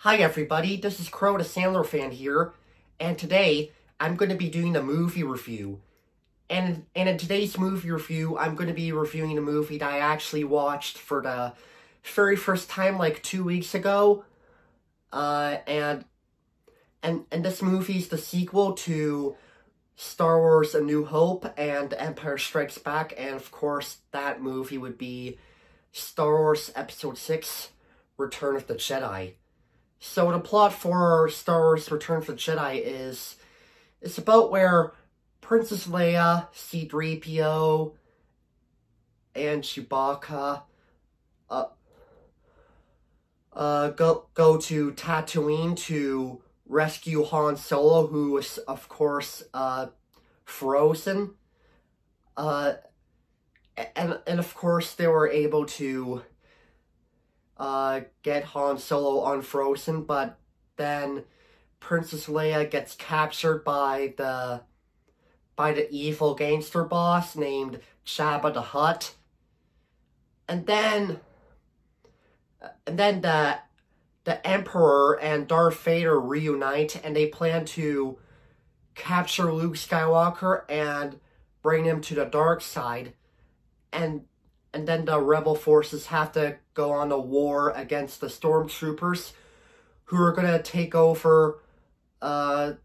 Hi everybody, this is Crow the Sandler fan here, and today I'm going to be doing a movie review. And in today's movie review, I'm going to be reviewing a movie that I actually watched for the very first time like 2 weeks ago. And this movie is the sequel to Star Wars A New Hope and Empire Strikes Back, and of course that movie would be Star Wars Episode 6, Return of the Jedi. So the plot for Star Wars Return of the Jedi is it's about where Princess Leia, C-3PO, and Chewbacca go to Tatooine to rescue Han Solo, who is of course frozen. And of course they were able to get Han Solo unfrozen, but then Princess Leia gets captured by the evil gangster boss named Jabba the Hutt, and then the Emperor and Darth Vader reunite, and they plan to capture Luke Skywalker and bring him to the dark side, and then the rebel forces have to go on a war against the stormtroopers, who are going to take over the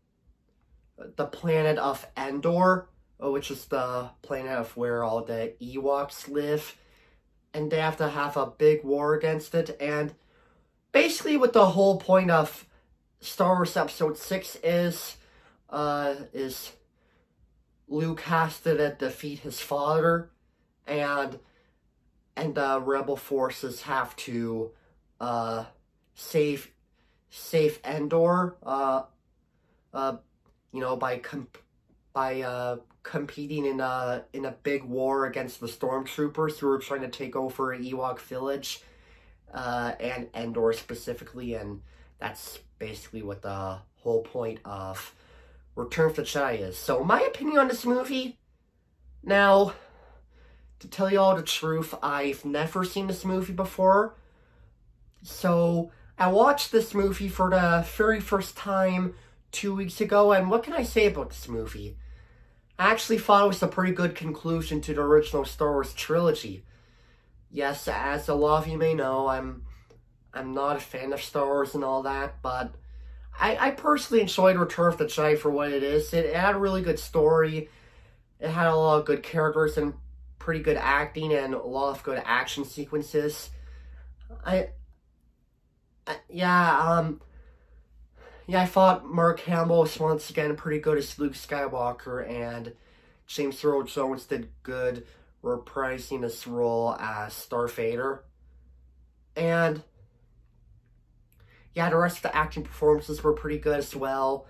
planet of Endor, which is the planet of where all the Ewoks live. And they have to have a big war against it. And basically what the whole point of Star Wars Episode 6 is Luke has to defeat his father, and the rebel forces have to save Endor, you know, by competing in a big war against the stormtroopers who are trying to take over Ewok village, and Endor specifically, and that's basically what the whole point of Return of the Jedi is. So my opinion on this movie, now, to tell you all the truth, I've never seen this movie before. So I watched this movie for the very first time 2 weeks ago, and what can I say about this movie? I actually thought it was a pretty good conclusion to the original Star Wars trilogy. Yes, as a lot of you may know, I'm not a fan of Star Wars and all that, but I personally enjoyed Return of the Jedi for what it is. It had a really good story. It had a lot of good characters and pretty good acting and a lot of good action sequences. I thought Mark Hamill was once again pretty good as Luke Skywalker, and James Earl Jones did good reprising this role as Darth Vader. And yeah, the rest of the acting performances were pretty good as well.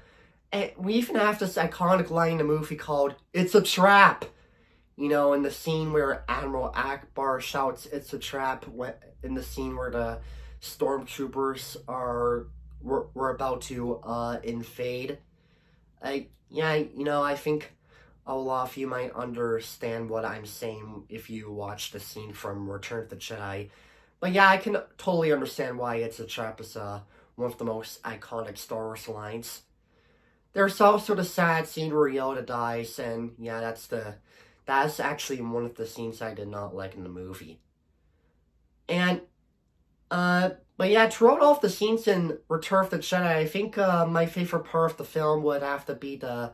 And we even have this iconic line in the movie called, "It's a trap!" You know, in the scene where Admiral Akbar shouts, "It's a trap," in the scene where the stormtroopers were about to invade. I think a lot of you might understand what I'm saying if you watch the scene from Return of the Jedi. But yeah, I can totally understand why "It's a trap" is one of the most iconic Star Wars lines. There's also the sad scene where Yoda dies, and yeah, that's actually one of the scenes I did not like in the movie. And but yeah, to round off the scenes in Return of the Jedi, I think my favorite part of the film would have to be the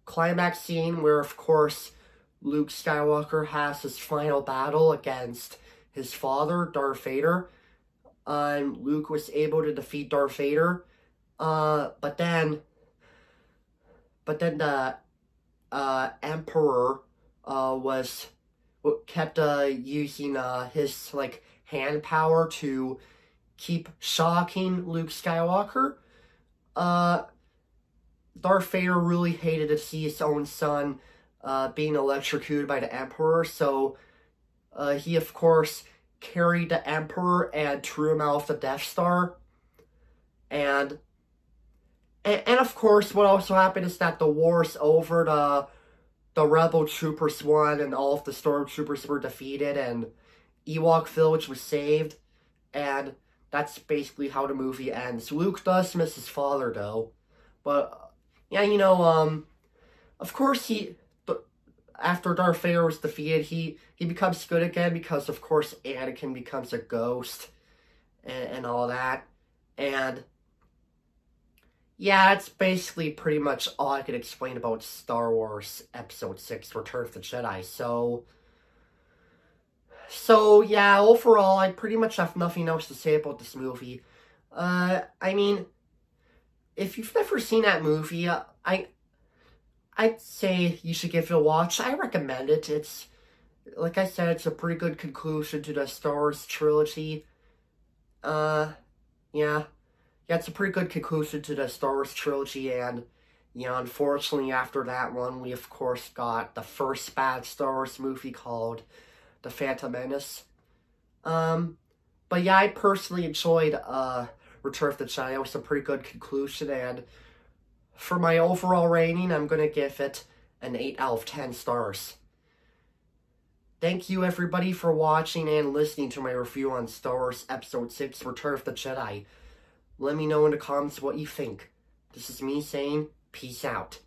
climax scene where, of course, Luke Skywalker has his final battle against his father, Darth Vader. Luke was able to defeat Darth Vader, but then the Emperor kept using his hand power to keep shocking Luke Skywalker. Darth Vader really hated to see his own son being electrocuted by the Emperor, so he of course carried the Emperor and threw him out of the Death Star. And of course, what also happened is that the war's over, the rebel troopers won, and all of the stormtroopers were defeated, and Ewok village was saved, and that's basically how the movie ends. Luke does miss his father, though. But, yeah, you know, of course, after Darth Vader was defeated, he becomes good again because, of course, Anakin becomes a ghost and all that. And, yeah, that's basically pretty much all I could explain about Star Wars Episode 6, Return of the Jedi. So, yeah, overall, I pretty much have nothing else to say about this movie. I mean, if you've never seen that movie, I'd say you should give it a watch. I recommend it. It's, like I said, it's a pretty good conclusion to the Star Wars trilogy. Yeah. Yeah, it's a pretty good conclusion to the Star Wars trilogy, and, you know, unfortunately, after that one, we, of course, got the first bad Star Wars movie called The Phantom Menace. But yeah, I personally enjoyed, Return of the Jedi. It was a pretty good conclusion, and for my overall rating, I'm gonna give it an 8 out of 10 stars. Thank you, everybody, for watching and listening to my review on Star Wars Episode 6, Return of the Jedi. Let me know in the comments what you think. This is me saying, peace out.